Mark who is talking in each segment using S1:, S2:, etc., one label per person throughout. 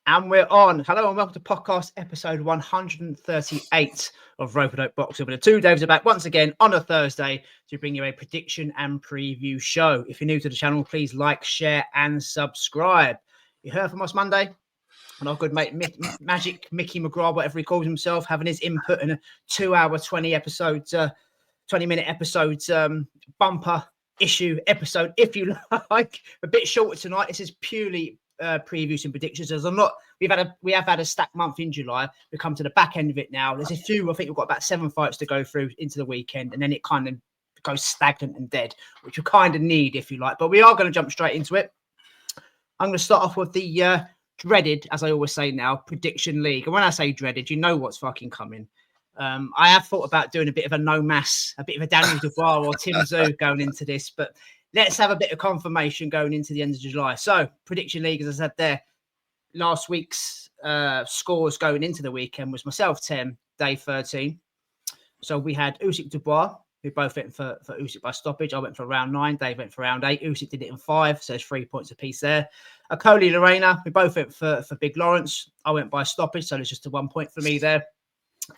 S1: And we're on. Hello and welcome to podcast episode 138 of Rope-a-Dope Boxing. But the two Daves are back once again on a Thursday to bring you a prediction and preview show. If you're new to the channel, please like, share, and subscribe. You heard from us Monday, and our good mate Magic Mickey McGraw, whatever he calls himself, having his input in a 2-hour, 20-minute episodes bumper issue episode, if you like. A bit shorter tonight. This is purely previews and predictions. As we have had a stacked month in July. We come to the back end of it now. There's a few. I think we've got about 7 fights to go through into the weekend, and then it kind of goes stagnant and dead, which we kind of need, if you like. But we are going to jump straight into it. I'm going to start off with the dreaded, as I always say now, prediction league. And when I say dreaded, you know what's fucking coming. I have thought about doing a bit of a no mass, a bit of a Daniel Dubois or Tim Tszyu going into this, but let's have a bit of confirmation going into the end of July. So, prediction league, as I said there, last week's scores going into the weekend was myself 10, Dave 13. So we had Usyk Dubois, who both went for Usyk by stoppage. I went for round 9. Dave went for round 8. Usyk did it in 5, so there's 3 points apiece there. Okoli Lorena, we both went for Big Lawrence. I went by stoppage, so there's just a 1 point for me there.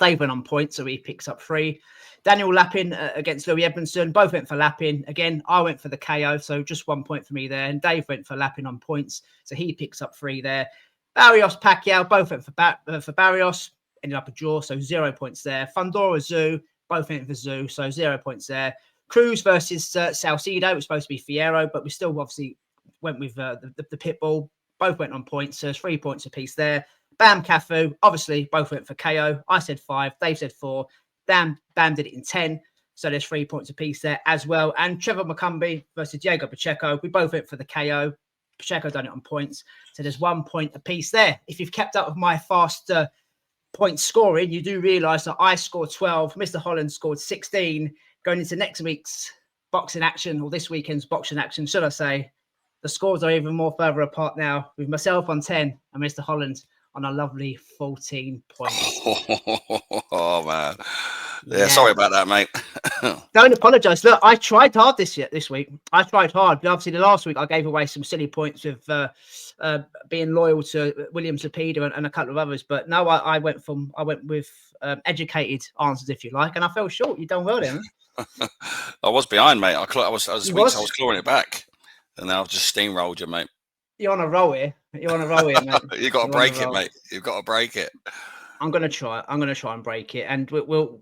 S1: Dave went on points, so he picks up 3. Daniel Lappin against Louis Edmondson, both went for Lappin. Again, I went for the KO, so just 1 point for me there. And Dave went for Lappin on points, so he picks up 3 there. Barrios, Pacquiao, both went for Barrios, ended up a draw, so 0 points there. Fundora, Zhu, both went for Zhu, so 0 points there. Cruz versus Salcido, it was supposed to be Fierro, but we still obviously went with the Pitbull. Both went on points, so there's 3 points apiece there. Bam, Cafu, obviously both went for KO. I said 5, Dave said 4. Bam did it in 10, so there's 3 points apiece there as well. And Trevor McCumbee versus Diego Pacheco, we both went for the KO. Pacheco done it on points, so there's 1 point apiece there. If you've kept up with my fast point scoring, you do realise that I scored 12, Mr. Holland scored 16. Going into next week's boxing action, or this weekend's boxing action, should I say, the scores are even more further apart now, with myself on 10 and Mr. Holland on a lovely 14 points.
S2: Oh, man. Yeah, sorry about that, mate.
S1: Don't apologise. Look, I tried hard this week. I tried hard. Obviously, the last week I gave away some silly points with being loyal to William Zepeda and a couple of others. But no, I went with educated answers, if you like, and I fell short. You done well then.
S2: I was behind, mate. I was clawing it back, and now I've just steamrolled you, mate.
S1: You're on a roll here. Mate.
S2: You've got to break it, mate. You've got to break it.
S1: I'm gonna try and break it, and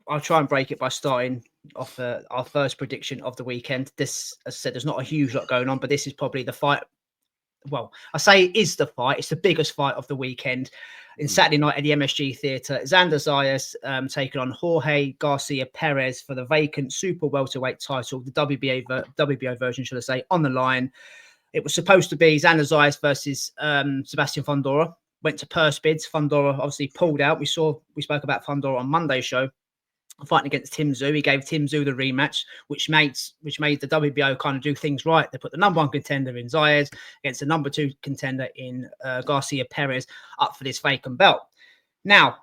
S1: I'll try and break it by starting off our first prediction of the weekend. This, as I said, there's not a huge lot going on, but this is probably the fight. Well, I say it is the fight. It's the biggest fight of the weekend. In Saturday night at the MSG Theatre, Xander Zayas taking on Jorge Garcia Perez for the vacant super welterweight title, the WBO version, should I say, on the line. It was supposed to be Xander Zayas versus Sebastian Fundora. Went to purse bids. Fundora obviously pulled out. We spoke about Fundora on Monday's show, fighting against Tim Tszyu. He gave Tim Tszyu the rematch, which made the WBO kind of do things right. They put the number 1 contender in Zayas against the number 2 contender in Garcia Perez up for this vacant belt. Now,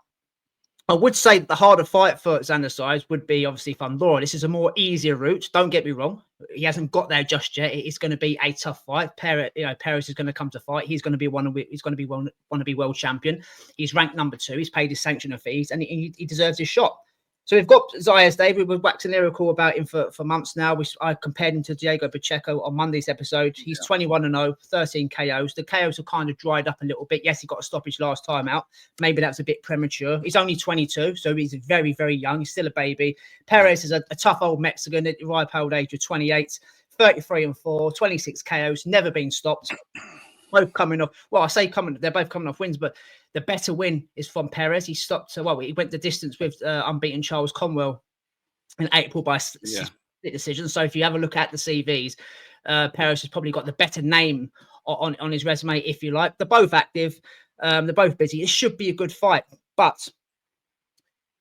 S1: I would say the harder fight for Xander Zayas would be obviously Fundora. This is a more easier route. Don't get me wrong. He hasn't got there just yet. It is going to be a tough fight. Perez is going to come to fight. He's going to be want to be world champion. He's ranked number 2. He's paid his sanctioner fees, and he deserves his shot. So we've got Zayas, David. We've waxing lyrical about him for months now. I compared him to Diego Pacheco on Monday's episode. He's 21-0, 13 KOs. The KOs have kind of dried up a little bit. Yes, he got a stoppage last time out. Maybe that's a bit premature. He's only 22, so he's very, very young. He's still a baby. Perez is a tough old Mexican at the ripe old age of 28, 33-4, 26 KOs, never been stopped. Both coming off. Well, I say they're both coming off wins, but the better win is from Perez. He stopped. He went the distance with unbeaten Charles Conwell in April by split decision. So if you have a look at the CVs, Perez has probably got the better name on his resume, if you like. They're both active. They're both busy. It should be a good fight, but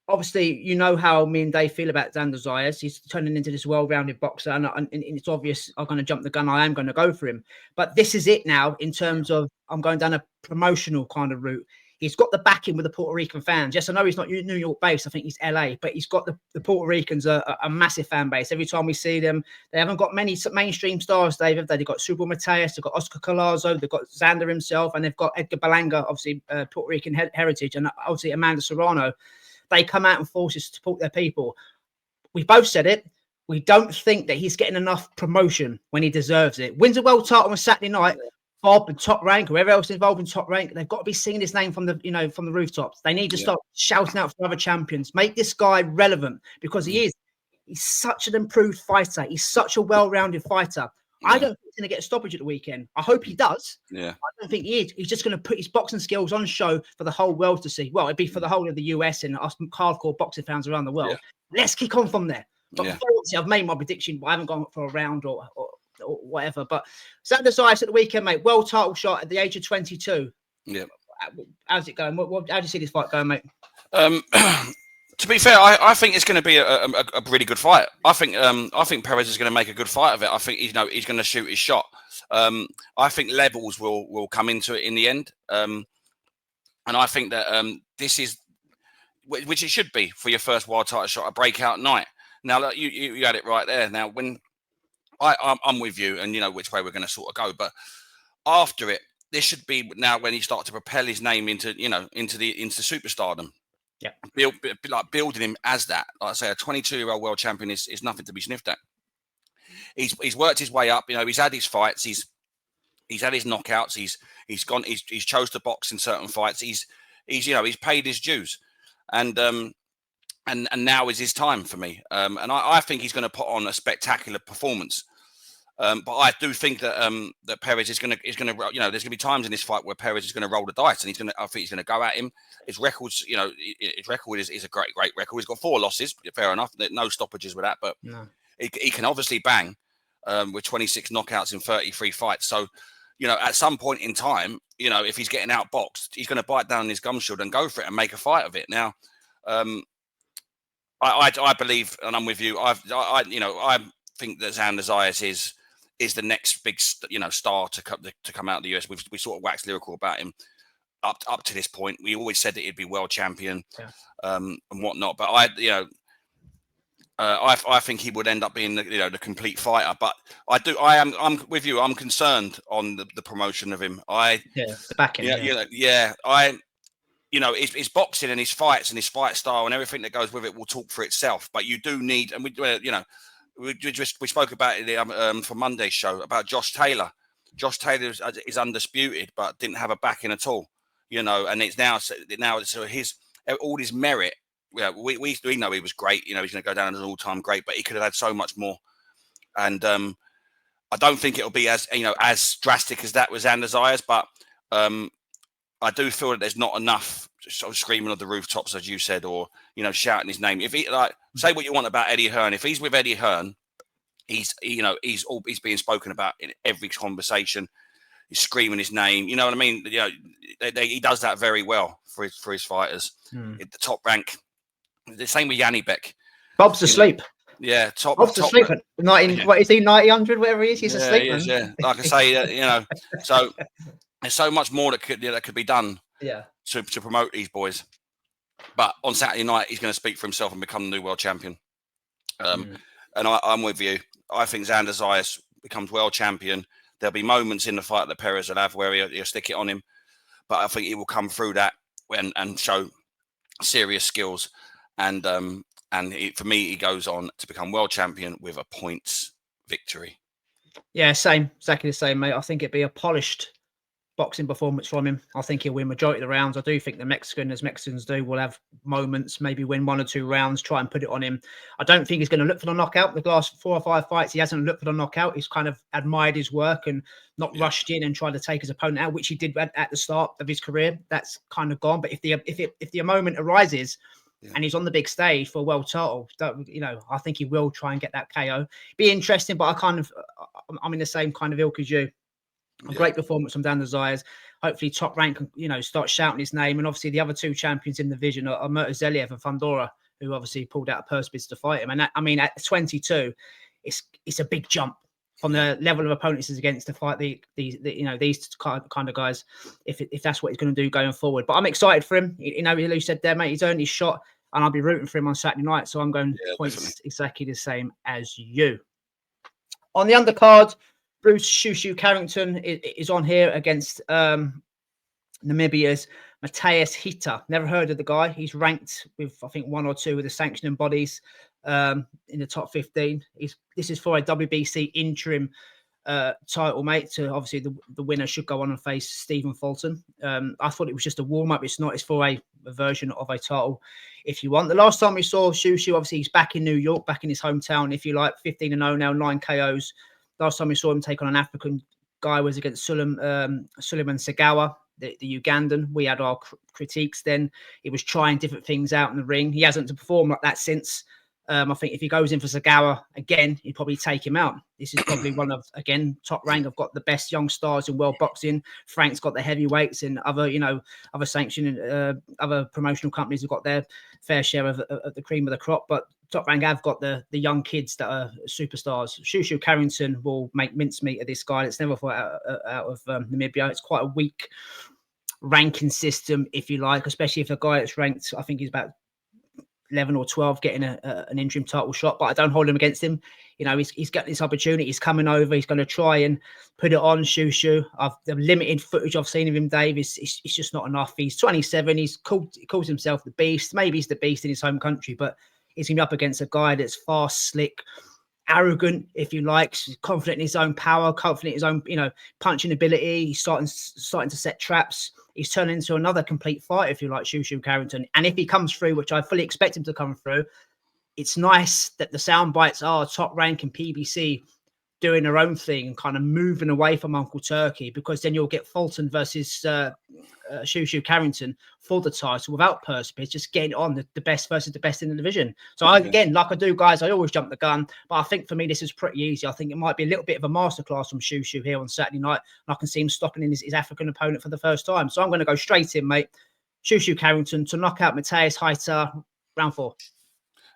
S1: obviously, you know how me and Dave feel about Xander Zayas. He's turning into this well-rounded boxer, and it's obvious I'm going to jump the gun. I am going to go for him. But this is it now in terms of I'm going down a promotional kind of route. he's got the backing with the Puerto Rican fans. Yes, I know he's not New York based. I think he's LA, but he's got the Puerto Ricans a massive fan base. Every time we see them, they haven't got many mainstream stars, David. They've got Super Mateus, they've got Oscar Collazo, they've got Xander himself, and they've got Edgar Berlanga, obviously Puerto Rican heritage, and obviously Amanda Serrano. They come out and force us to support their people. We both said it. We don't think that he's getting enough promotion when he deserves it. Wins a world title on Saturday night. Bob and Top Rank, whoever else involved in Top Rank, they've got to be singing his name from the rooftops. They need to start shouting out for other champions. Make this guy relevant, because he's such an improved fighter. He's such a well-rounded fighter. I don't think he's going to get a stoppage at the weekend. I hope he does. I don't think he is. He's just going to put his boxing skills on show for the whole world to see. Well, it'd be for the whole of the US and us hardcore boxing fans around the world. Let's kick on from there. But unfortunately, I've made my prediction, but I haven't gone for a round or whatever. But Xander Zayas at the weekend, mate, world title shot at the age of 22.
S3: Yeah.
S1: How's it going? How do you see this fight going, mate?
S2: To be fair, I think it's going to be a really good fight. I think Perez is going to make a good fight of it. I think he's going to shoot his shot. I think levels will come into it in the end, and I think that this is, which it should be for your first world title shot, a breakout night. Now, look, you had it right there. Now, when I'm with you, and you know which way we're going to sort of go, but after it, this should be now when he starts to propel his name into superstardom.
S1: Yeah,
S2: building him as that. Like I say, a 22-year-old world champion is nothing to be sniffed at. He's worked his way up. You know, he's had his fights. He's had his knockouts. He's chose to box in certain fights. He's paid his dues, and now is his time for me. And I think he's going to put on a spectacular performance. But I do think that that Perez is going to there's going to be times in this fight where Perez is going to roll the dice, and I think he's going to go at him. His record is a great record. He's got 4 losses, fair enough. No stoppages with that, but he can obviously bang with 26 knockouts in 33 fights. So, at some point in time, if he's getting outboxed, he's going to bite down his gum shield and go for it and make a fight of it. Now, I believe, and I'm with you. I think that Xander Zayas is the next big star to come out of the US. We sort of waxed lyrical about him up to this point. We always said that he'd be world champion, and whatnot. But I think he would end up being the complete fighter. But I'm with you. I'm concerned on the promotion of him.
S1: The backing.
S2: His boxing and his fights and his fight style and everything that goes with it will talk for itself. But you do need, and we spoke about it for Monday's show about Josh Taylor. Josh Taylor is undisputed, but didn't have a backing at all. And it's now so all his merit. Yeah, we know he was great. He's going to go down as an all-time great, but he could have had so much more. And I don't think it'll be as drastic as that with Xander Zayas, but I do feel that there's not enough sort of screaming on the rooftops, as you said, or shouting his name. If he say what you want about Eddie Hearn, if he's with Eddie Hearn, he's being spoken about in every conversation. He's screaming his name. You know what I mean? He does that very well for his fighters. At the Top Rank, the same with Yanni Beck.
S1: Bob's asleep.
S2: Yeah,
S1: Bob's asleep. What is he? 90, whatever he is. He's asleep.
S2: He is, yeah. Like I say, so there's so much more that could be done.
S1: Yeah.
S2: To promote these boys. But on Saturday night, he's going to speak for himself and become the new world champion. And I'm with you. I think Xander Zayas becomes world champion. There'll be moments in the fight that Perez will have where he'll stick it on him. But I think he will come through that and show serious skills. And for me, he goes on to become world champion with a points victory.
S1: Yeah, same. Exactly the same, mate. I think it'd be a polished boxing performance from him. I think he'll win majority of the rounds. I do think the Mexican, as Mexicans do, will have moments, maybe win 1 or 2 rounds, try and put it on him. I don't think he's going to look for the knockout. The last 4 or 5 fights, he hasn't looked for the knockout. He's kind of admired his work and not rushed in and tried to take his opponent out, which he did at the start of his career. That's kind of gone. But if the moment arises and he's on the big stage for a world title, I think he will try and get that KO. Be interesting, but I'm in the same kind of ilk as you. A great performance from Xander Zayas. Hopefully, Top Rank can, start shouting his name. And obviously, the other 2 champions in the division are Murtazeliev and Fundora, who obviously pulled out a purse bids to fight him. And at 22, it's a big jump. from the level of opponents he's against to fight these kind of guys, if that's what he's going to do going forward. But I'm excited for him. You know, you said there, mate, he's earned his shot, and I'll be rooting for him on Saturday night. So I'm going points exactly the same as you. On the undercard, Bruce Shu Shu Carrington is on here against Namibia's Matthias Hita. Never heard of the guy. He's ranked with, I think, 1 or 2 of the sanctioning bodies in the top 15. This is for a WBC interim title, mate. So obviously the winner should go on and face Stephen Fulton. I thought it was just a warm-up. It's not. It's for a version of a title, if you want. The last time we saw Shu Shu, obviously he's back in New York, back in his hometown, if you like. 15-0 now, 9 KOs. Last time we saw him take on an African guy was against Suleiman Sagawa, the Ugandan. We had our critiques then. He was trying different things out in the ring. He hasn't performed like that since. I think if he goes in for Sagawa again, he'd probably take him out. This is probably one of, again, top rank. I've got the best young stars in world boxing. Frank's got the heavyweights, and other sanctioning, other promotional companies have got their fair share of the cream of the crop. But Top Rank have got the young kids that are superstars. Shu Shu Carrington will make mincemeat of this guy. It's never fought out of Namibia. It's quite a weak ranking system, if you like, especially if a guy that's ranked, I think he's about 11 or 12 getting an interim title shot, but I don't hold him against him. You know, he's got this opportunity. He's coming over. He's going to try and put it on Shu Shu. The limited footage I've seen of him, Dave, is just not enough. He's 27. He calls himself the Beast. Maybe he's the Beast in his home country, but he's going to be up against a guy that's fast, slick, arrogant, if you like, confident in his own power, confident in his own, punching ability. He's starting to set traps. He's turning into another complete fight, if you like, Shu Shu Carrington. And if he comes through, which I fully expect him to come through, it's nice that the sound bites are Top Rank and PBC doing their own thing and kind of moving away from Uncle Turkey, because then you'll get Fulton versus Shu Shu Carrington for the title without Perez, just getting on the best versus the best in the division. So again, like I do, guys, I always jump the gun, but I think for me, this is pretty easy. I think it might be a little bit of a masterclass from Shu Shu here on Saturday night, and I can see him stopping in his African opponent for the first time. So I'm going to go straight in, mate. Shu Shu Carrington to knock out Matthias Hita, round 4.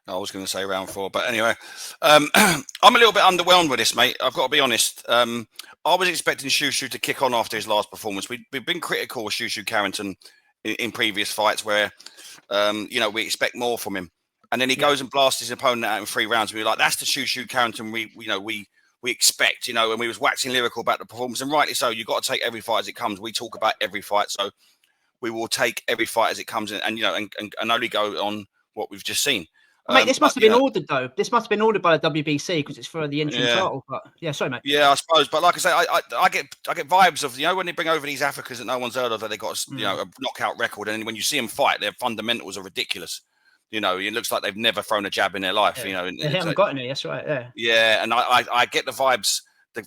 S2: I was going to say round 4, but anyway, I'm a little bit underwhelmed with this, mate. I've got to be honest. I was expecting Shu Shu to kick on after his last performance. We've been critical of Shu Shu Carrington in previous fights where, we expect more from him. And then he goes and blasts his opponent out in 3 rounds. We're like, that's the Shu Shu Carrington we expect, and we was waxing lyrical about the performance. And rightly so, you've got to take every fight as it comes. We talk about every fight, so we will take every fight as it comes and only go on what we've just seen.
S1: Mate, this must have been ordered, though. This must have been ordered by the WBC because it's for the interim title. But sorry, mate.
S2: Yeah, I suppose. But like I say, I get vibes of, when they bring over these Africans that no one's heard of, that they got a knockout record, and when you see them fight, their fundamentals are ridiculous. It looks like they've never thrown a jab in their life.
S1: They haven't got any. That's right. Yeah.
S2: Yeah, and I get the vibes,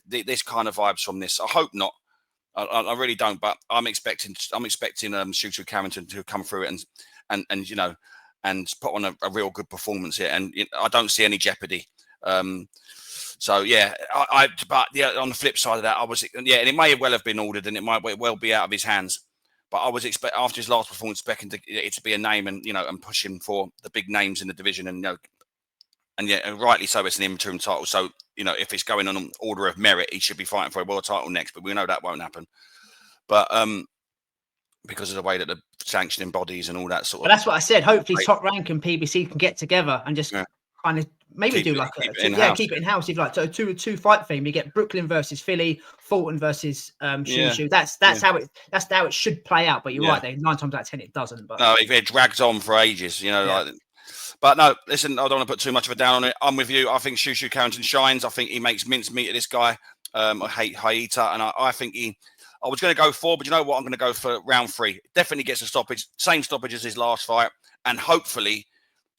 S2: this kind of vibes from this. I hope not. I really don't. But I'm expecting Shu Shu Carrington to come through it and put on a real good performance here, and I don't see any jeopardy. But on the flip side of that, and it may well have been ordered, and it might well be out of his hands. But I was expecting after his last performance, expecting it to be a name, and and pushing for the big names in the division, and rightly so, it's an interim title. So if it's going on an order of merit, he should be fighting for a world title next. But we know that won't happen. But because of the way that the sanctioning bodies and all that sort of.
S1: But that's what I said. Hopefully, Top Rank and PBC can get together and just kind of maybe keep it in house. If you like, so a two fight thing. You get Brooklyn versus Philly, Fulton versus Shu Shu. That's how it should play out. But you're right. 9 times out of 10 it doesn't. But
S2: no, it drags on for ages. But no, listen, I don't want to put too much of a down on it. I'm with you. I think Shu Shu Carrington shines. I think he makes mincemeat of this guy. I hate Hita, and I think I was going to go 4, but you know what? I'm going to go for round 3. Definitely gets a stoppage, same stoppage as his last fight, and hopefully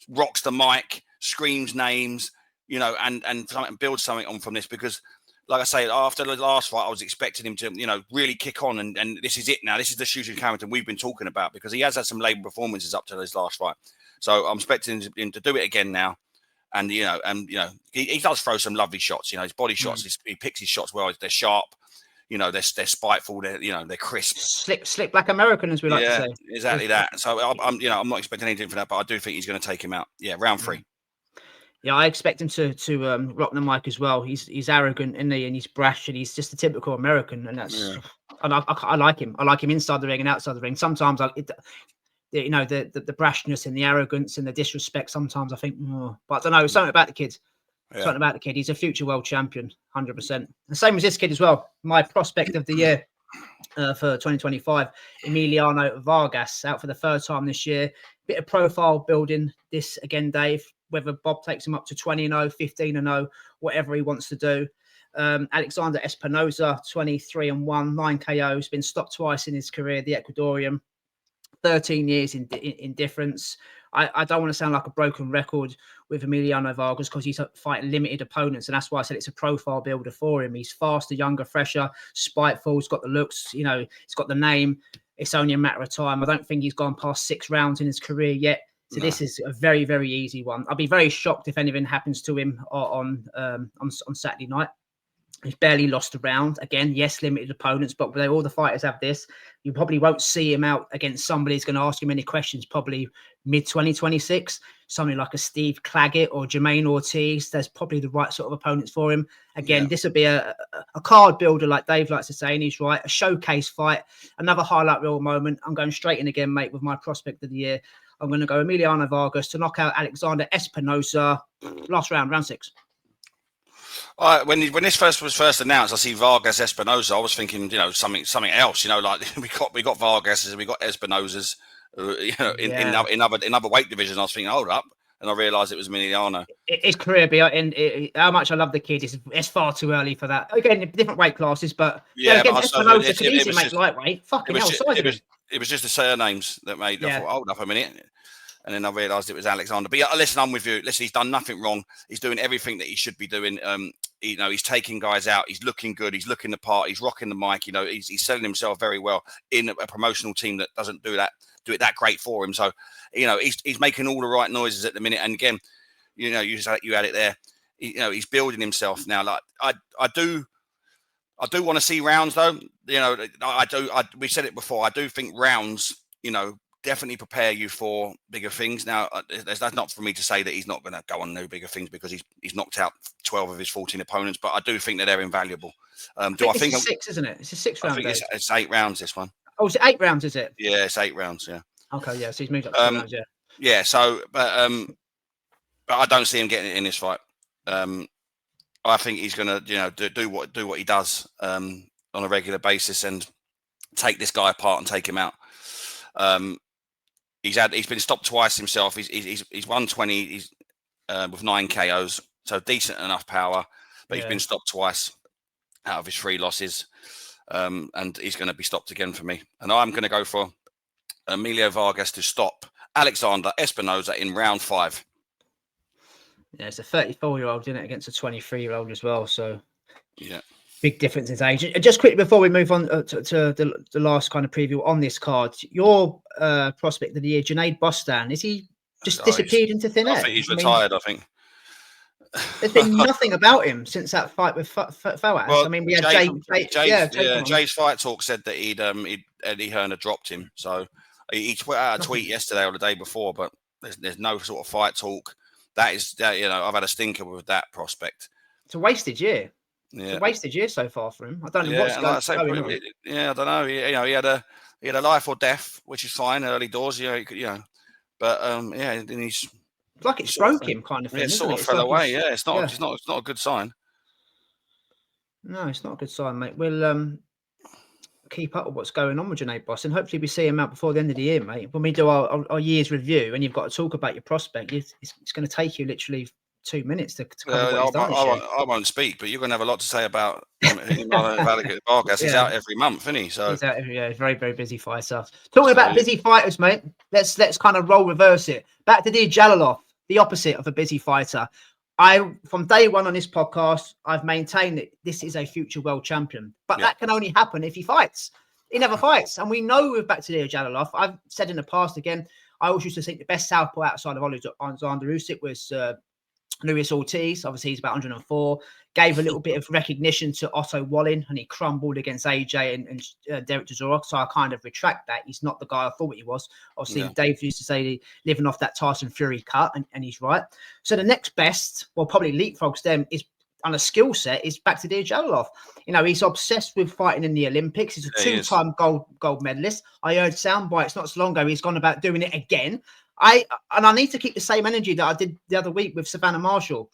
S2: rocks the mic, screams names, and builds something on from this. Because, like I say, after the last fight, I was expecting him to, really kick on, and this is it now. This is the Shu Shu Carrington we've been talking about, because he has had some label performances up to his last fight. So I'm expecting him to do it again now. And, he does throw some lovely shots. His body shots, he picks his shots well. They're sharp. They're spiteful. They're crisp.
S1: Slick black American, as we like to say. Exactly
S2: that. So I'm not expecting anything for that, but I do think he's going to take him out. Yeah, round 3.
S1: Yeah, I expect him to rock the mic as well. He's arrogant, isn't he? And he's brash, and he's just a typical American. And that's, and I like him. I like him inside the ring and outside the ring. Sometimes you know, the brashness and the arrogance and the disrespect. Sometimes I think, but I don't know. Something about the kid.
S2: Yeah.
S1: Something about the kid. He's a future world champion, 100%. The same as this kid as well. My prospect of the year for 2025, Emiliano Vargas, out for the third time this year. Bit of profile building this again, Dave. Whether Bob takes him up to 20-0, 15-0, whatever he wants to do. Alexander Espinoza, 23-1, 9 KOs, been stopped twice in his career, the Ecuadorian. 13 years in difference. I don't want to sound like a broken record with Emiliano Vargas because he's fighting limited opponents, and that's why I said it's a profile builder for him. He's faster, younger, fresher, spiteful. He's got the looks, you know, he's got the name. It's only a matter of time. I don't think he's gone past 6 rounds in his career yet. So this is a very, very easy one. I'll be very shocked if anything happens to him on Saturday night. He's barely lost a round. Again, yes, limited opponents, but all the fighters have this. You probably won't see him out against somebody who's going to ask him any questions, probably mid-2026. Somebody like a Steve Claggett or Jermaine Ortiz. There's probably the right sort of opponents for him. Again, this will be a card builder, like Dave likes to say, and he's right. A showcase fight, another highlight reel moment. I'm going straight in again, mate, with my prospect of the year. I'm going to go Emiliano Vargas to knock out Alexander Espinoza. Last round, round 6.
S2: When this was first announced, I see Vargas Espinoza. I was thinking, you know, something else. You know, like we got Vargas's and we got Espinoza's. You know, in other weight divisions. I was thinking, hold up, and I realised it was Emiliano.
S1: His career, how much I love the kid, it's far too early for that. Again, different weight classes, but Espinoza could easily make lightweight. Fucking hell,
S2: it was just the surnames that made. I thought, hold up a minute. And then I realised it was Alexander. But yeah, listen, I'm with you. Listen, he's done nothing wrong. He's doing everything that he should be doing. You know, he's taking guys out. He's looking good. He's looking the part. He's rocking the mic. You know, he's selling himself very well in a promotional team that doesn't do it that great for him. So, you know, he's making all the right noises at the minute. And again, you know, you had it there. You know, he's building himself now. Like I do want to see rounds though. You know, we said it before. I do think rounds, you know, definitely prepare you for bigger things. Now, that's not for me to say that he's not going to go on no bigger things because he's knocked out 12 of his 14 opponents, but I do think that they're invaluable. I think
S1: it's 6, isn't it? It's a 6 round.
S2: I think it's 8 rounds, this one.
S1: Oh, is it 8 rounds, is it?
S2: Yeah, it's 8 rounds, yeah.
S1: Okay, yeah, so he's moved up to 2 rounds, yeah.
S2: Yeah, so, but I don't see him getting it in this fight. I think he's going to, you know, do what he does on a regular basis and take this guy apart and take him out. He's been stopped twice himself. He's 120. He's with 9 KOs, so decent enough power. But he's been stopped twice out of his 3 losses, and he's going to be stopped again for me. And I'm going to go for Emilio Vargas to stop Alexander Espinoza in round 5.
S1: Yeah, it's a 34-year-old, isn't it, against a 23-year-old as well. So
S2: yeah. Big
S1: difference in age. Just quickly before we move on to the last kind of preview on this card, your prospect of the year, Junaid Bostan, is he just disappeared into thin air?
S2: I think he's retired. I think
S1: there's been nothing about him since that fight with Fawaz.
S2: Well,
S1: I mean, we had
S2: Jay's Fight Talk said that Eddie Hearn had dropped him. So he put out a tweet yesterday or the day before, but there's no sort of fight talk. That is, you know, I've had a stinker with that prospect.
S1: It's a wasted year.
S2: Yeah.
S1: It's a wasted year so far for him. I don't know what's going on.
S2: Yeah, I don't know. He had a life or death, which is fine early doors. You know, but then he's
S1: it's like it broke him, kind of thing.
S2: It sort of fell away. Yeah, it's not a good sign.
S1: No, it's not a good sign, mate. We'll keep up with what's going on with Junaid Bostan. Hopefully, we see him out before the end of the year, mate. When we do our year's review, and you've got to talk about your prospect, it's going to take you literally 2 minutes to cover what he's done.
S2: I won't speak, but you're going to have a lot to say about Vargas. He's out every month, isn't he? So
S1: he's out very, very busy fighter. Talking about busy fighters, mate. Let's kind of reverse it. Back to Dear Jalilov, the opposite of a busy fighter. From day one on this podcast, I've maintained that this is a future world champion, but that can only happen if he fights. He never fights, and we know with Bakhtiar Jalilov. I've said in the past again. I always used to think the best southpaw outside of Alexander Usyk was Luis Ortiz. Obviously, he's about 104. gave a little bit of recognition to Otto Wallin, and he crumbled against AJ and Derek Chisora. So I kind of retract that. He's not the guy I thought he was. Obviously, Dave used to say living off that Tyson Fury cut, and he's right. So the next best, well, probably leapfrogs them, is on a skill set, is back to Jalolov. You know, he's obsessed with fighting in the Olympics. He's a two-time gold medalist. I heard sound bites not so long ago. He's gone about doing it again. I need to keep the same energy that I did the other week with Savannah Marshall.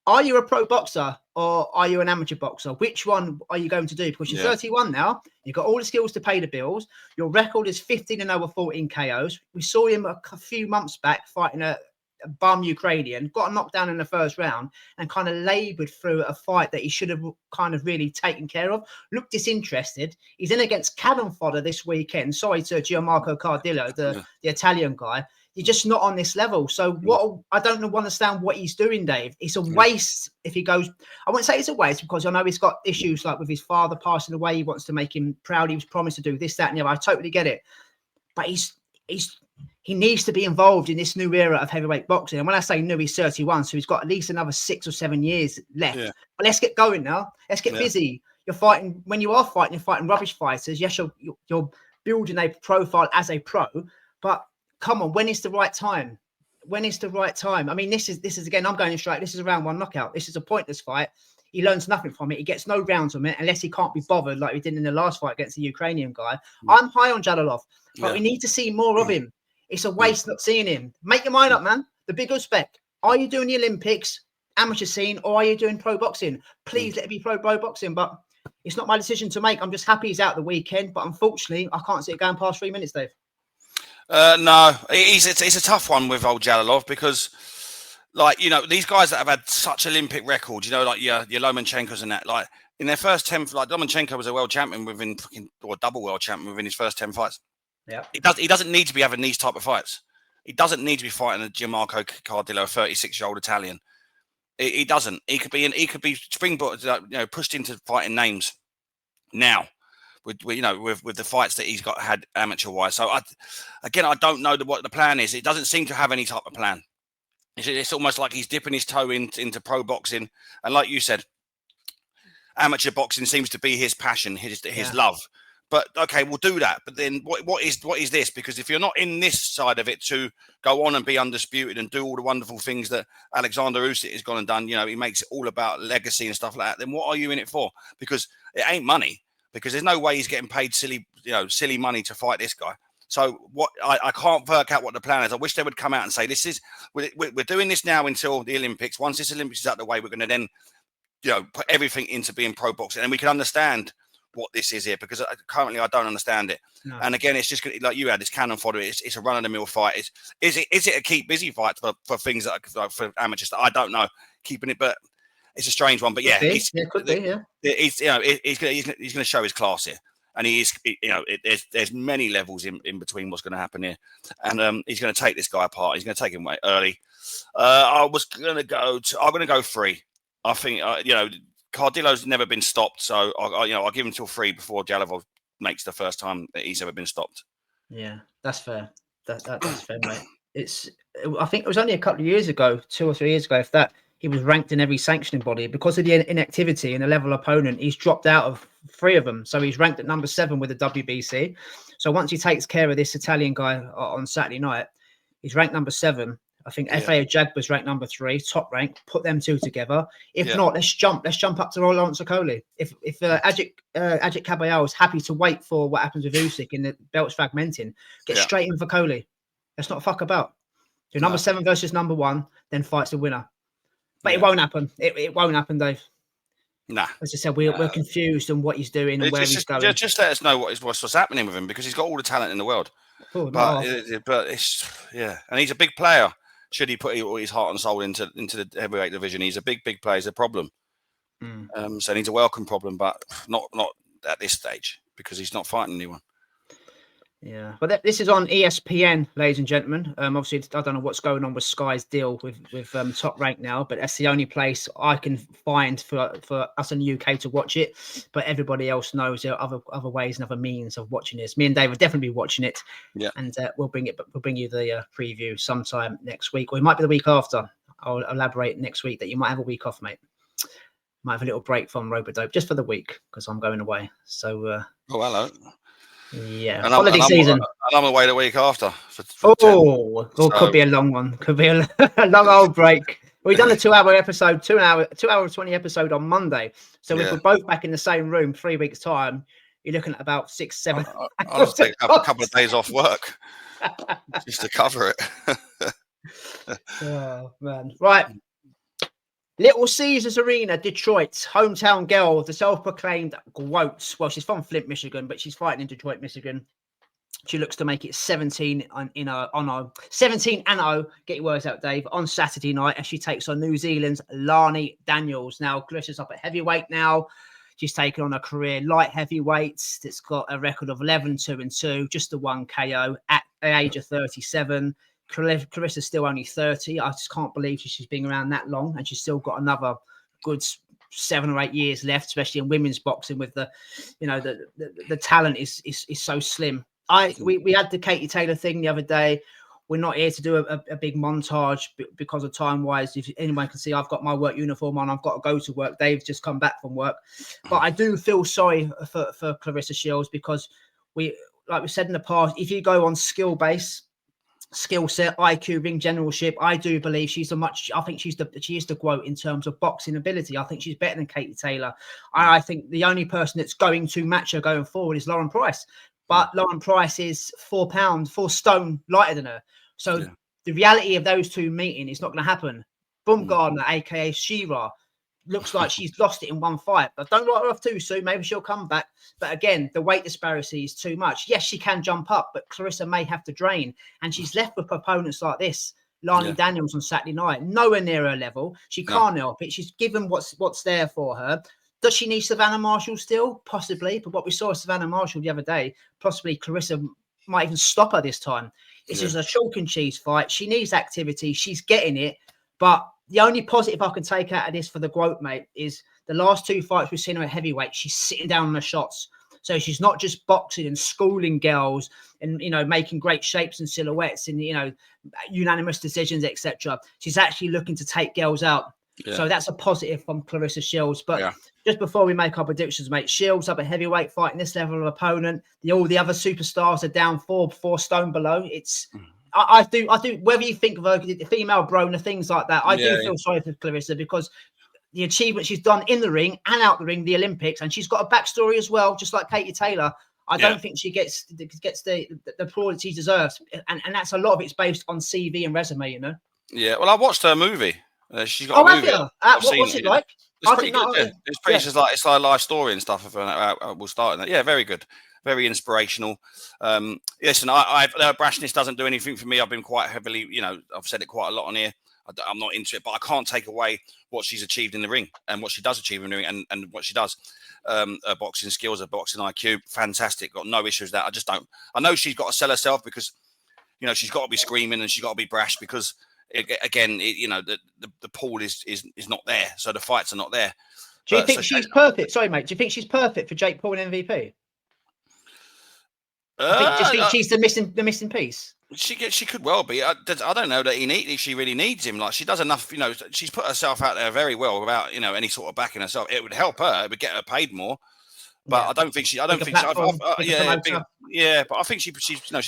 S1: Are you a pro boxer or are you an amateur boxer? Which one are you going to do? Because you're 31 now. You've got all the skills to pay the bills. Your record is 15-0 14 KOs. We saw him a few months back fighting a bum Ukrainian, got a knockdown in the first round and kind of laboured through a fight that he should have kind of really taken care of. Looked disinterested. He's in against cannon fodder this weekend. Sorry to Gianmarco Cardillo, the Italian guy. You're just not on this level. So what I don't understand what he's doing, Dave. It's a waste if he goes. I wouldn't say it's a waste because I know he's got issues like with his father passing away. He wants to make him proud. He was promised to do this, that, and the other. I totally get it. But he needs to be involved in this new era of heavyweight boxing. And when I say new, he's 31, so he's got at least another 6 or 7 years left. Yeah. But let's get going now. Let's get busy. You're fighting. When you are fighting, you're fighting rubbish fighters. Yes, you're building a profile as a pro, but come on, when is the right time? When is the right time? I mean, this is again, I'm going straight. This is a round one knockout. This is a pointless fight. He learns nothing from it. He gets no rounds from it unless he can't be bothered like he did in the last fight against the Ukrainian guy. I'm high on Jalolov, but we need to see more of him. It's a waste not seeing him. Make your mind up, man. The big respect. Are you doing the Olympics, amateur scene, or are you doing pro boxing? Please let it be pro boxing, but it's not my decision to make. I'm just happy he's out the weekend, but unfortunately, I can't see it going past 3 minutes, Dave.
S2: No, it's a tough one with old Jalolov because, like, you know, these guys that have had such Olympic records, you know, like your Lomachenko's and that, like in their first 10, like Lomachenko was a world champion or double world champion within his first 10 fights. Yeah, he doesn't need to be having these type of fights. He doesn't need to be fighting a Gianmarco Cardillo, a 36-year-old Italian. He doesn't. He could be springboard, you know, pushed into fighting names now. With the fights that he's had amateur wise. So I don't know what the plan is. It doesn't seem to have any type of plan. It's almost like he's dipping his toe into pro boxing. And like you said, amateur boxing seems to be his passion, his love. But okay, we'll do that. But then what is this? Because if you're not in this side of it to go on and be undisputed and do all the wonderful things that Alexander Usyk has gone and done, you know, he makes it all about legacy and stuff like that. Then what are you in it for? Because it ain't money. Because there's no way he's getting paid silly money to fight this guy. So what I can't work out what the plan is. I wish they would come out and say, we're doing this now until the Olympics. Once this Olympics is out of the way, we're going to then, you know, put everything into being pro boxing, and we can understand what this is here. Because currently I don't understand it. No. And again, it's just like you had this cannon fodder. It's a run of the mill fight. Is it a keep busy fight for things that are, for amateurs? I don't know. Keeping it, but. It's a strange one, but he's going to show his class here, and there's many levels in between what's going to happen here, and he's going to take this guy apart. He's going to take him away early. I'm going to go 3. I think Cardillo's never been stopped, so I'll give him till 3 before Jalolov makes the first time that he's ever been stopped.
S1: Yeah, that's fair. That's fair, mate. I think it was only a couple of years ago, 2 or 3 years ago, if that. He was ranked in every sanctioning body because of the inactivity and the level opponent. He's dropped out of 3 of them. So he's ranked at number 7 with the WBC. So once he takes care of this Italian guy on Saturday night, he's ranked number 7. I think FAO Jagba's ranked number 3, top rank. Put them 2 together. If not, let's jump up to Lawrence Okoli. If Ajit Caballero is happy to wait for what happens with Usyk and the belts fragmenting, get straight in for Coley. Let's not fuck about. Do number 7 versus number 1, then fights the winner. But it won't happen. It won't happen, Dave. Nah. As I said, we're confused on what he's doing and where he's going.
S2: Just let us know what's happening with him because he's got all the talent in the world. Oh, but it's and he's a big player. Should he put all his heart and soul into the heavyweight division? He's a big player. He's a problem. So he's a welcome problem, but not at this stage because he's not fighting anyone.
S1: Yeah, but this is on ESPN, ladies and gentlemen. Obviously, I don't know what's going on with Sky's deal with Top Rank now, but that's the only place I can find for us in the UK to watch it. But everybody else knows there are other ways and other means of watching this. Me and Dave will definitely be watching it. Yeah, and we'll bring you the preview sometime next week, or it might be the week after. I'll elaborate next week that you might have a week off, mate. Might have a little break from Robodope just for the week because I'm going away. So,
S2: oh, hello.
S1: Yeah,
S2: and
S1: holiday season.
S2: And I'm away the week after.
S1: Could be a long one. Could be a long old break. We've done a 2-hour episode, 2 hour 20 episode on Monday. So if we're both back in the same room 3 weeks time, you're looking at about 6, 7.
S2: I'll just take a couple of days off work just to cover it.
S1: Oh man, right. Little Caesars Arena, Detroit, hometown girl, the self-proclaimed GWOAT. Well, she's from Flint, Michigan, but she's fighting in Detroit, Michigan. She looks to make it 17 on 17-0. Get your words out, Dave. On Saturday night, as she takes on New Zealand's Lani Daniels. Now, Clarissa's up at heavyweight now. She's taken on a career light heavyweight that's got a record of 11-2-2, just the 1 KO at the age of 37. Clarissa's still only 30. I just can't believe she's been around that long, and she's still got another good 7 or 8 years left, especially in women's boxing. With the talent is so slim. We had the Katie Taylor thing the other day. We're not here to do a big montage because of time wise. If anyone can see, I've got my work uniform on. I've got to go to work. Dave's just come back from work, but I do feel sorry for Clarissa Shields because like we said in the past, if you go on skill set, IQ, ring generalship, I do believe I think she is the GWOAT in terms of boxing ability. I think she's better than Katie Taylor. I think the only person that's going to match her going forward is Lauren Price. But Lauren Price is 4 stone lighter than her. So the reality of those two meeting is not going to happen. Baumgartner, aka Shira, looks like she's lost it in one fight. But don't write her off too soon. Maybe she'll come back. But again, the weight disparity is too much. Yes, she can jump up, but Clarissa may have to drain. And she's left with opponents like this. Lani Daniels on Saturday night, nowhere near her level. She can't help it. She's given what's there for her. Does she need Savannah Marshall still? Possibly. But what we saw with Savannah Marshall the other day, possibly Clarissa might even stop her this time. This is a chalk and cheese fight. She needs activity. She's getting it. But the only positive I can take out of this for the GWOAT, mate, is the last 2 fights we've seen her at heavyweight, she's sitting down on the shots. So she's not just boxing and schooling girls and, making great shapes and silhouettes and, unanimous decisions, etc. She's actually looking to take girls out. Yeah. So that's a positive from Clarissa Shields. But just before we make our predictions, mate, Shields up at heavyweight fighting this level of opponent. All the other superstars are down 4 stone below. I do. Whether you think of her, the female Broner, things like that, I do feel sorry for Clarissa because the achievement she's done in the ring and out the ring, the Olympics, and she's got a backstory as well, just like Katie Taylor. I don't think she gets the applaud she deserves, and that's a lot of it's based on CV and resume,
S2: Yeah. Well, I watched her movie. She's got a movie.
S1: What's it like?
S2: It's pretty good. Yeah. It's pretty. It's like a life story and stuff. We'll start in that. Yeah, very good. Very inspirational. Listen, brashness doesn't do anything for me. I've been quite heavily, I've said it quite a lot on here. I'm not into it, but I can't take away what she's achieved in the ring and what she does achieve in the ring and what she does. Her boxing skills, her boxing IQ, fantastic. Got no issues with that. I just don't. I know she's got to sell herself because, she's got to be screaming and she's got to be brash because, again, the pool is not there, so the fights are not there.
S1: Do you think she's perfect? Sorry, mate. Do you think she's perfect for Jake Paul and MVP? Do you think she's the missing piece?
S2: She could well be. I don't know that she really needs him. Like she does enough. She's put herself out there very well without any sort of backing herself. It would help her. It would get her paid more. But I don't think she. But I think she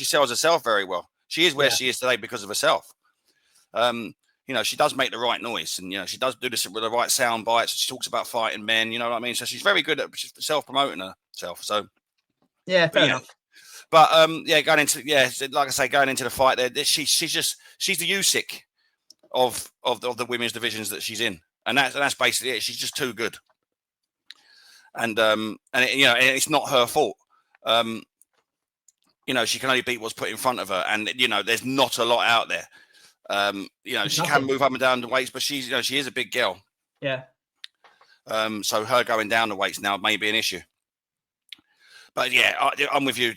S2: sells herself very well. She is where she is today because of herself. She does make the right noise, and she does do this with the right sound bites. She talks about fighting men. You know what I mean? So she's very good at self-promoting herself. So
S1: fair enough.
S2: But going into the fight there, she's the Usyk of the women's divisions that she's in, and that's basically it. She's just too good, and it's not her fault. She can only beat what's put in front of her, and there's not a lot out there. She can move up and down the weights, but she is a big girl.
S1: Yeah.
S2: So her going down the weights now may be an issue. But I'm with you.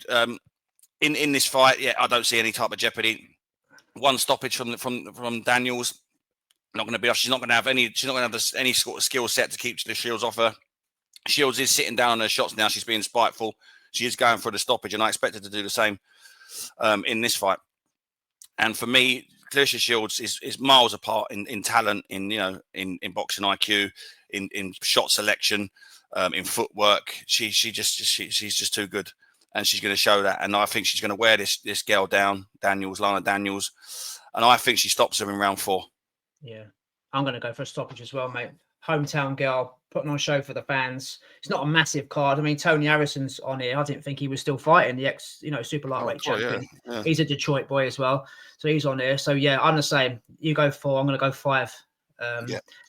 S2: In this fight, I don't see any type of jeopardy. One stoppage from Daniels, not going to be off. She's not going to have any. She's not going to have any sort of skill set to keep the Shields off her. Shields is sitting down on her shots now. She's being spiteful. She is going for the stoppage, and I expect her to do the same in this fight. And for me, Clarissa Shields is miles apart in talent, in boxing IQ, in shot selection, in footwork. She's just too good, and she's going to show that. And I think she's going to wear this girl down, Lana Daniels, and I think she stops her in round 4.
S1: Yeah, I'm going to go for a stoppage as well, mate. Hometown girl, putting on a show for the fans. It's not a massive card. I mean, Tony Harrison's on here. I didn't think he was still fighting, the ex, super lightweight champion.
S2: Yeah.
S1: He's a Detroit boy as well, so he's on here. So yeah, I'm the same. You go 4, I'm going to go 5.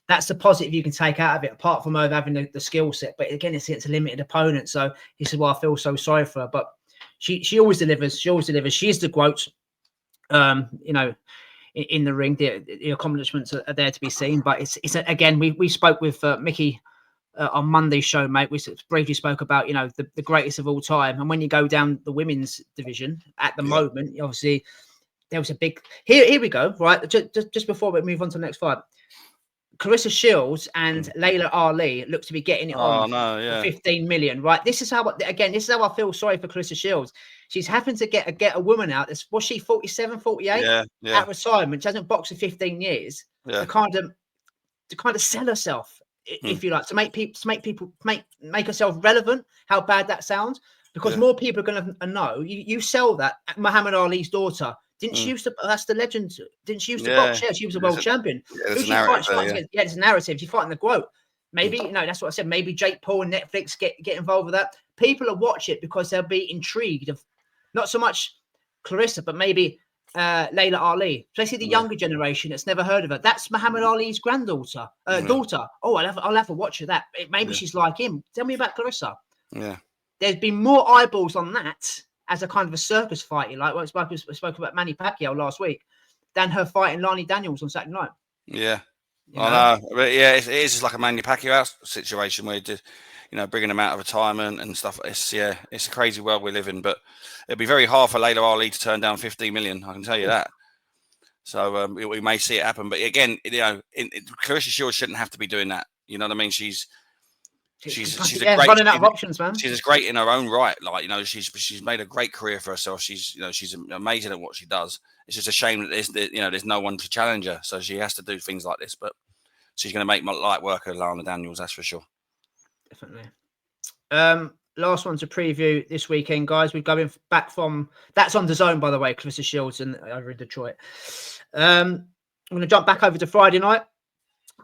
S1: That's the positive you can take out of it, apart from her having the skill set. But again, it's a limited opponent, so this is why I feel so sorry for her. But she always delivers. She is the GWOAT. In the ring, the accomplishments are there to be seen. But it's again, we spoke with Mickey on Monday's show, mate. We briefly spoke about the greatest of all time, and when you go down the women's division at the moment, obviously there was a big. Here we go. Right, just before we move on to the next fight, Clarissa Shields and Layla Ali look to be getting it on for 15 million. Right, this is how I feel sorry for Clarissa Shields. She's having to get a woman out. Was she 47, 48 at retirement? She hasn't boxed for 15 years. To kind of sell herself, if you like, to make herself relevant. How bad that sounds, because more people are going to know. You sell that. Muhammad Ali's daughter. Didn't she used to? That's the legend. Didn't she used to box? Yeah, she was a world champion.
S2: There's a narrative.
S1: There's a narrative. She's fighting the GWOAT. Maybe that's what I said. Maybe Jake Paul and Netflix get involved with that. People will watch it because they'll be intrigued of not so much Clarissa, but maybe Layla Ali, especially the younger generation that's never heard of her. That's Muhammad Ali's granddaughter, daughter. Oh, I'll have a watch of that. Maybe she's like him. Tell me about Clarissa. Yeah, there's been more eyeballs on that as a kind of a circus fight, like we spoke about Manny Pacquiao last week, than her fighting Lani Daniels on Saturday night.
S2: Yeah, I know. But yeah, it is just like a Manny Pacquiao situation where you did, bringing them out of retirement and stuff. It's a crazy world we live in, but it'd be very hard for Layla Ali to turn down 15 million. I can tell you that. So we may see it happen, but again, Clarissa Shields shouldn't have to be doing that. You know what I mean? She's
S1: running out of options, man.
S2: She's great in her own right. Like, she's made a great career for herself. She's amazing at what she does. It's just a shame that there's no one to challenge her. So she has to do things like this, but she's going to make my light work of Lana Daniels. That's for sure.
S1: Definitely. Last one to preview this weekend, guys. We're going back from that's on the zone, by the way, Clarissa Shields and over in Detroit. I'm going to jump back over to Friday night.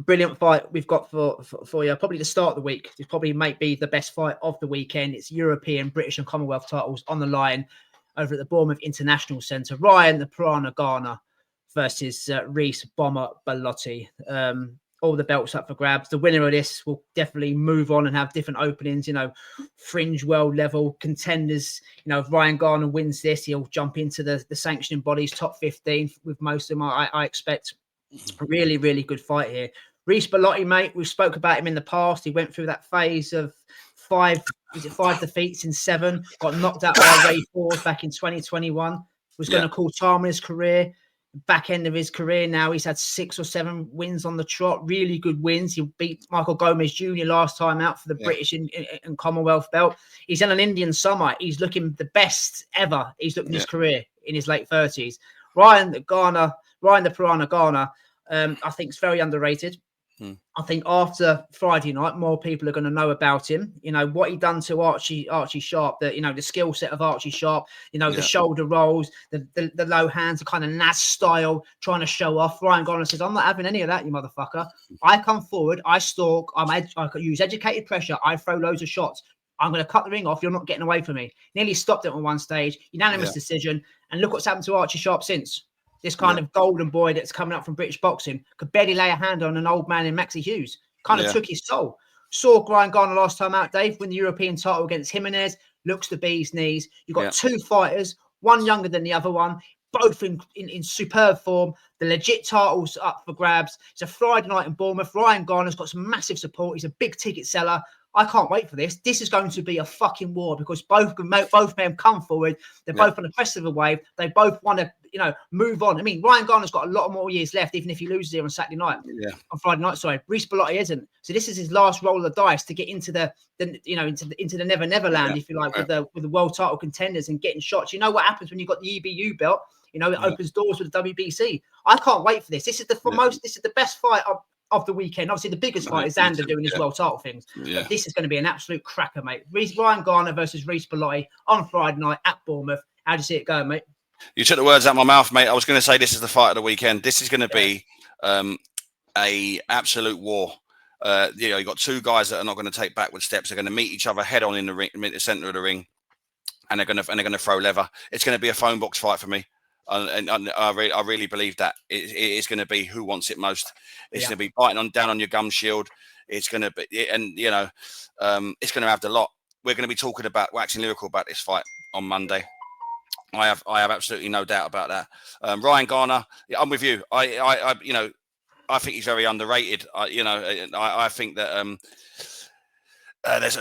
S1: Brilliant fight we've got for you. Probably the start of the week. This probably might be the best fight of the weekend. It's European, British and Commonwealth titles on the line over at the Bournemouth International Centre. Ryan the Pirahnna Garner versus Recce Bomber Bellotti. All the belts up for grabs. The winner of this will definitely move on and have different openings, fringe world level contenders. If Ryan Garner wins this, he'll jump into the sanctioning bodies, top 15 with most of them, I expect. A really, really good fight here. Recce Bellotti, mate, we spoke about him in the past. He went through that phase of 5 defeats in 7, got knocked out by Ray Ford back in 2021, was going to call time in his career. Back end of his career now, he's had 6 or 7 wins on the trot, really good wins. He beat Michael Gomez Jr. last time out for the British and Commonwealth belt. He's in an Indian summer. He's looking the best ever. He's looking his career in his late 30s. Ryan the Pirahnna Garner, I think is very underrated. I think after Friday night, more people are going to know about him. What he done to Archie Sharp, the skill set of Archie Sharp, the shoulder rolls, the low hands, the kind of Nas style, trying to show off. Ryan Garner says, I'm not having any of that, you motherfucker. I come forward, I stalk, I use educated pressure, I throw loads of shots. I'm going to cut the ring off. You're not getting away from me. Nearly stopped it on one stage. Unanimous decision. And look what's happened to Archie Sharp since. This kind of golden boy that's coming up from British boxing could barely lay a hand on an old man in Maxie Hughes. Kind of took his soul. Saw Ryan Garner last time out, Dave, win the European title against Jimenez. Looks the bee's knees. You've got 2 fighters, one younger than the other one, both in superb form. The legit titles up for grabs. It's a Friday night in Bournemouth. Ryan Garner's got some massive support. He's a big ticket seller. I can't wait for this. This is going to be a fucking war because both men come forward. They're both on the crest of a wave. They both want to, move on. I mean, Ryan Garner's got a lot more years left, even if he loses here on Saturday night. On Friday night, sorry. Recce Bellotti isn't. So this is his last roll of the dice to get into the never land, if you like, with the world title contenders and getting shots. You know what happens when you've got the EBU belt? You know, it opens doors with the WBC. I can't wait for this. This is the best fight of the weekend. Obviously, the biggest fight is Xander doing his world title things.
S2: Yeah.
S1: But this is going to be an absolute cracker, mate. Ryan Garner versus Recce Bomber Bellotti on Friday night at Bournemouth. How do you see it going, mate?
S2: You took the words out of my mouth, mate. I was going to say this is the fight of the weekend. This is going to be a absolute war. You know, you got two guys that are not going to take backward steps. They're going to meet each other head on in the ring, the center of the ring, and they're going to throw leather. It's going to be a phone box fight for me. And I really believe that it is going to be who wants it most. It's going to be biting down on your gum shield. It's going to be, and you know, it's going to have the lot. We're going to be talking about waxing lyrical about this fight on Monday. I have absolutely no doubt about that. Ryan Garner, I'm with you. I you know, I think he's very underrated. I think that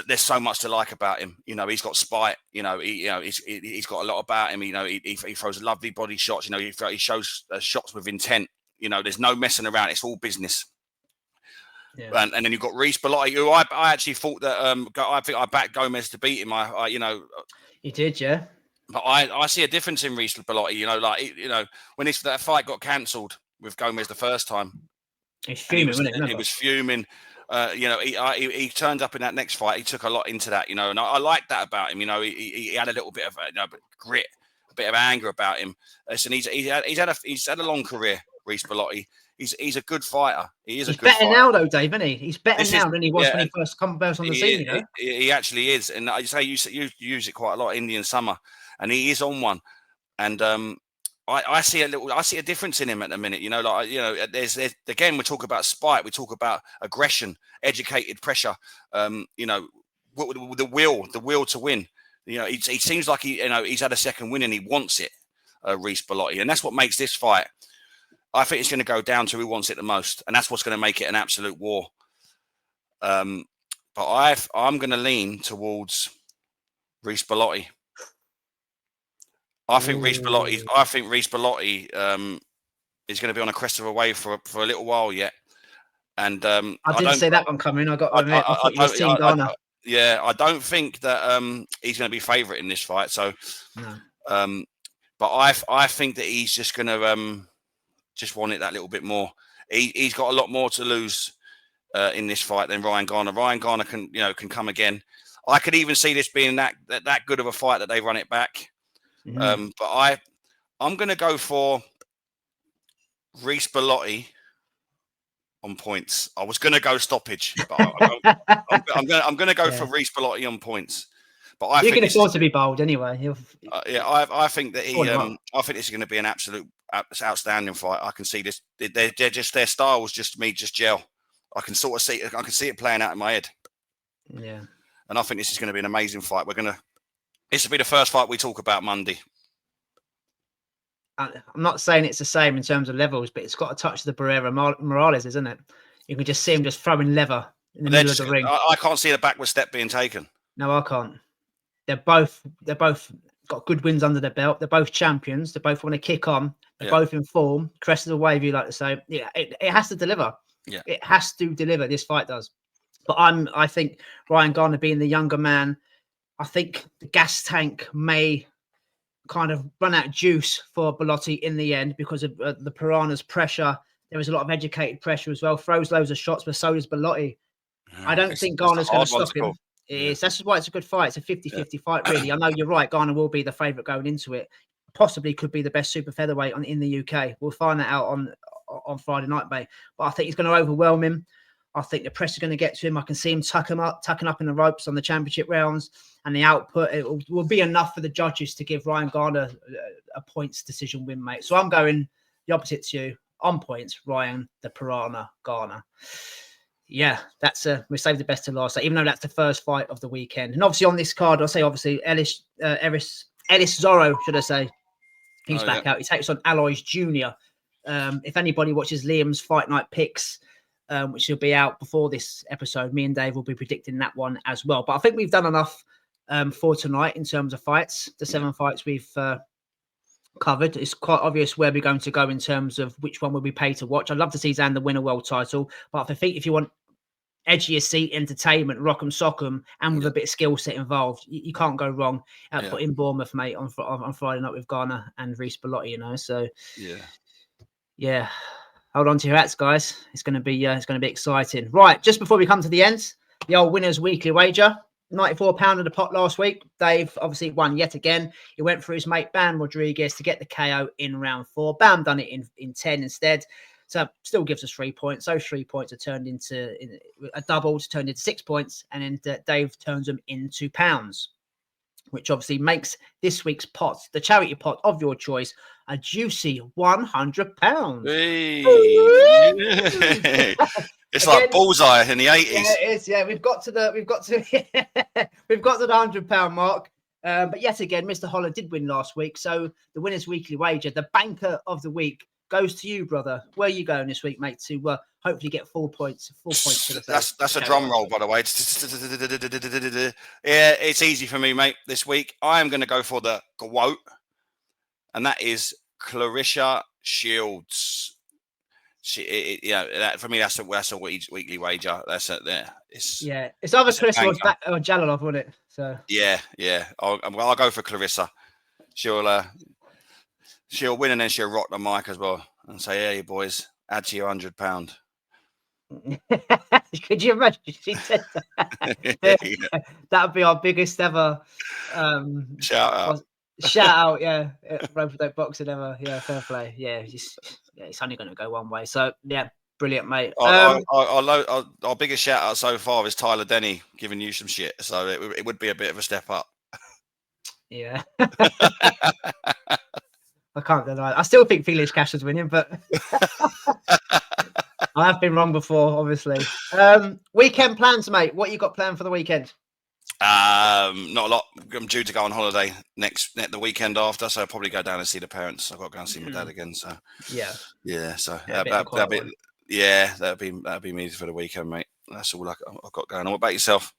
S2: there's so much to like about him. You know, he's got spite. You know, he's got a lot about him. You know, he throws lovely body shots. You know, he shows shots with intent. You know, there's no messing around. It's all business. Yeah. And then you've got Recce Bomber Bellotti, who I actually thought that I think I backed Gomez to beat him. You know,
S1: you did, yeah.
S2: But I see a difference in Recce Bomber Bellotti. You know, like when that fight got cancelled with Gomez the first time,
S1: he's fuming.
S2: He was fuming. You know, he turned up in that next fight. He took a lot into that, you know, and I like that about him. You know, he had a little bit of grit, a bit of anger about him. Listen, he's had a long career, Recce Bomber Bellotti. He's a good fighter. He's
S1: better now, though, Dave, isn't he? He's better now than he was when he first come on the scene. You know,
S2: he actually is, and I say you use it quite a lot, Indian Summer, and he is on one, and I see a difference in him at the minute. You know, like there's again, we talk about spite, we talk about aggression, educated pressure. You know, the will to win. You know, he seems like he's had a second win and he wants it, Recce Bomber Bellotti, and that's what makes this fight. I think it's going to go down to who wants it the most, and that's what's going to make it an absolute war. But I'm going to lean towards Recce Bomber Bellotti. I think Recce Bomber Bellotti is going to be on a crest of a wave for a little while yet. And I
S1: didn't see that one coming. I thought you were Team Garner.
S2: I don't think that he's going to be favourite in this fight. So, no. But I think that he's just going to just want it that little bit more. He's got a lot more to lose in this fight than Ryan Garner. Ryan Garner can come again. I could even see this being that good of a fight that they run it back. But I'm going to go for Recce Bomber Bellotti on points. I was going to go stoppage, but I'm going to go for Recce Bomber Bellotti on points. But
S1: you can afford to be bold anyway.
S2: I think that I think this is going to be an absolute outstanding fight. I can see this. They're just their styles just gel. I can sort of see. I can see it playing out in my head.
S1: Yeah.
S2: And I think this is going to be an amazing fight. This will be the first fight we talk about Monday.
S1: I'm not saying it's the same in terms of levels, but it's got a touch of the Pereira Morales, isn't it? You can just see him just throwing leather in the middle of the ring.
S2: I can't see the backward step being taken.
S1: No, I can't. They're both got good wins under their belt. They're both champions. They both want to kick on. They're both in form. Crest of the wave, you like to say. Yeah, it has to deliver.
S2: Yeah,
S1: it has to deliver. This fight does. But I think Ryan Garner being the younger man, I think the gas tank may kind of run out of juice for Bellotti in the end because of the Piranha's pressure. There was a lot of educated pressure as well. Throws loads of shots, but so does Bellotti. I don't think Garner's going to stop him. That's why it's a good fight. It's a 50-50 fight, really. I know you're right. Garner will be the favourite going into it. Possibly could be the best super featherweight in the UK. We'll find that out on Friday night, mate. But I think he's going to overwhelm him. I think the press is going to get to him. I can see him tucking up in the ropes on the championship rounds, and the output it will be enough for the judges to give Ryan Garner a points decision win, mate. So I'm going the opposite to you on points. Ryan the Pirahnna Garner. Yeah, we saved the best to last. Even though that's the first fight of the weekend, and obviously on this card, I'll say obviously Ellis Zorro, should I say? He's back out. He takes on Alois Jr. If anybody watches Liam's Fight Night picks, which will be out before this episode, me and Dave will be predicting that one as well. But I think we've done enough for tonight in terms of fights. The 7 fights we've covered. It's quite obvious where we're going to go in terms of which one will be paid to watch. I'd love to see Xander win a world title, but I think if you want edge of your seat entertainment, rock'em sock'em, and with a bit of skill set involved. You can't go wrong at putting Bournemouth, mate, on Friday night with Garner and Recce Bellotti, you know. So yeah. Hold on to your hats, guys. It's gonna be exciting. Right, just before we come to the end, the old winners weekly wager. £94 of the pot last week. Dave obviously won yet again. He went for his mate Bam Rodriguez to get the KO in round 4. Bam done it in 10 instead. So still gives us 3 points. Those 3 points are turned into a double, to turned into 6 points, and then Dave turns them into pounds, which obviously makes this week's pot, the charity pot of your choice, a juicy £100.
S2: Hey. It's again, like bullseye in the 80s.
S1: Yeah, it is. Yeah, we've got to the £100 mark. But yet again, Mr. Holler did win last week. So the winner's weekly wager, the banker of the week, goes to you, brother. Where are you going this week, mate? To hopefully get 4 points. 4 points to the
S2: That's a drum roll, by the way. Yeah, it's easy for me, mate. This week, I am going to go for the GWOAT, and that is Clarissa Shields. For me, that's a weekly wager. That's it there. It's
S1: either Clarissa or Jalalov, wasn't it? So
S2: yeah. I'll go for Clarissa. She'll win, and then she'll rock the mic as well and say, "Hey, boys, add to your £100."
S1: Could you imagine? She said that. That would be our biggest ever
S2: shout out.
S1: Yeah, Roper Dope Boxing ever. Yeah, fair play. Yeah, it's only going to go one way. So yeah, brilliant, mate.
S2: Our biggest shout out so far is Tyler Denny giving you some shit. So it would be a bit of a step up.
S1: Yeah. I can't deny it. I still think Felix Cash is winning, but I have been wrong before, obviously. Weekend plans, mate. What you got planned for the weekend?
S2: Not a lot. I'm due to go on holiday the weekend after, so I'll probably go down and see the parents. I've got to go and see my dad again. So
S1: yeah.
S2: So that'll be me for the weekend, mate. That's all I've got going on. What about yourself?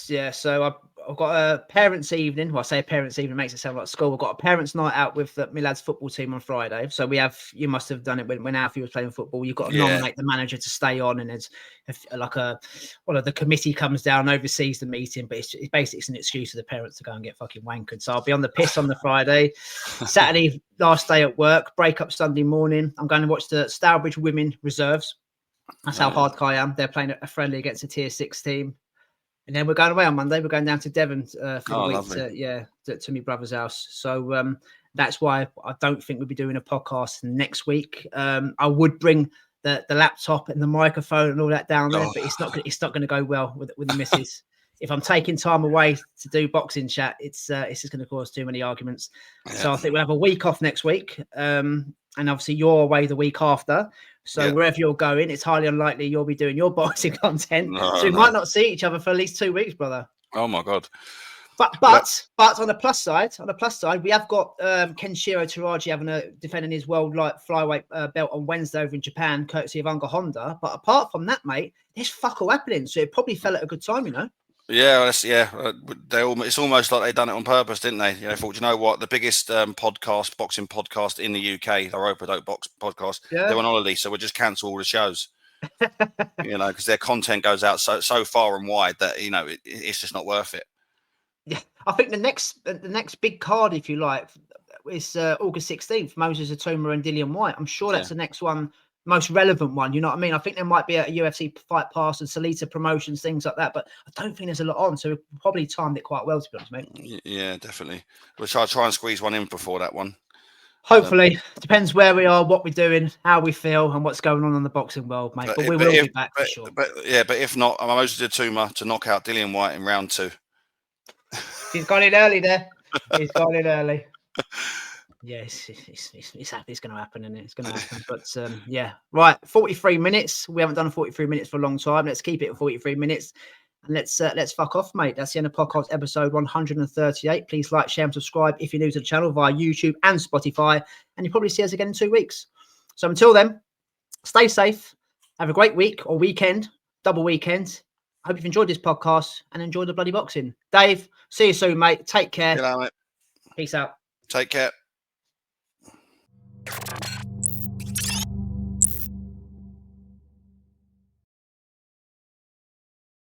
S1: Yeah, so I've got a parents' evening. Well, I say parents' evening makes it sound like school. We've got a parents' night out with my lad's football team on Friday. So you must have done it when Alfie was playing football. You've got to nominate the manager to stay on, and it's like the committee comes down, oversees the meeting, but it's basically an excuse for the parents to go and get fucking wankered. So I'll be on the piss on the Friday. Saturday, last day at work, break up Sunday morning. I'm going to watch the Stourbridge Women Reserves. That's how hardcore I am. They're playing a friendly against a tier 6 team. And then we're going away on Monday. We're going down to Devon for the week to my brother's house. So that's why I don't think we'll be doing a podcast next week. I would bring the laptop and the microphone and all that down there, but it's not going to go well with the missus. If I'm taking time away to do boxing chat, it's just going to cause too many arguments. Yeah. So I think we'll have a week off next week. And obviously you're away the week after. So wherever you're going, it's highly unlikely you'll be doing your boxing content. So we might not see each other for at least 2 weeks, brother.
S2: Oh my God.
S1: But on the plus side, we have got Kenshiro Taraji defending his world light flyweight belt on Wednesday over in Japan, courtesy of Uncle Honda. But apart from that, mate, there's fuck all happening. So it probably fell at a good time, you know.
S2: Yeah, it's almost like they done it on purpose, didn't they? Thought, you know what, the biggest boxing podcast in the UK, the Roper Dope Box podcast, they're on holiday, so we'll just cancel all the shows. Because their content goes out so far and wide that it's just not worth it.
S1: Yeah, I think the next big card, if you like, is August 16th. Moses Atoma and Dillian White. I'm sure that's the next one. Most relevant one, you know what I mean? I think there might be a UFC Fight Pass and Salita promotions, things like that, but I don't think there's a lot on, so we probably timed it quite well, to be honest, mate.
S2: Yeah, definitely. We'll try and squeeze one in before that one.
S1: Hopefully. Depends where we are, what we're doing, how we feel, and what's going on in the boxing world, mate. But we will be back for sure.
S2: But if not, I'm Moses Atoma to knock out Dillian White in round 2.
S1: He's gone in early there. He's gone in early. Yeah, it's going to happen, isn't it? It's going to happen. But right, 43 minutes. We haven't done 43 minutes for a long time. Let's keep it at 43 minutes, and let's fuck off, mate. That's the end of podcast episode 138. Please like, share, and subscribe if you're new to the channel via YouTube and Spotify, and you'll probably see us again in 2 weeks. So until then, stay safe. Have a great week or weekend, double weekend. I hope you've enjoyed this podcast and enjoyed the bloody boxing. Dave, see you soon, mate. Take care.
S2: Good night, mate.
S1: Peace out.
S2: Take care.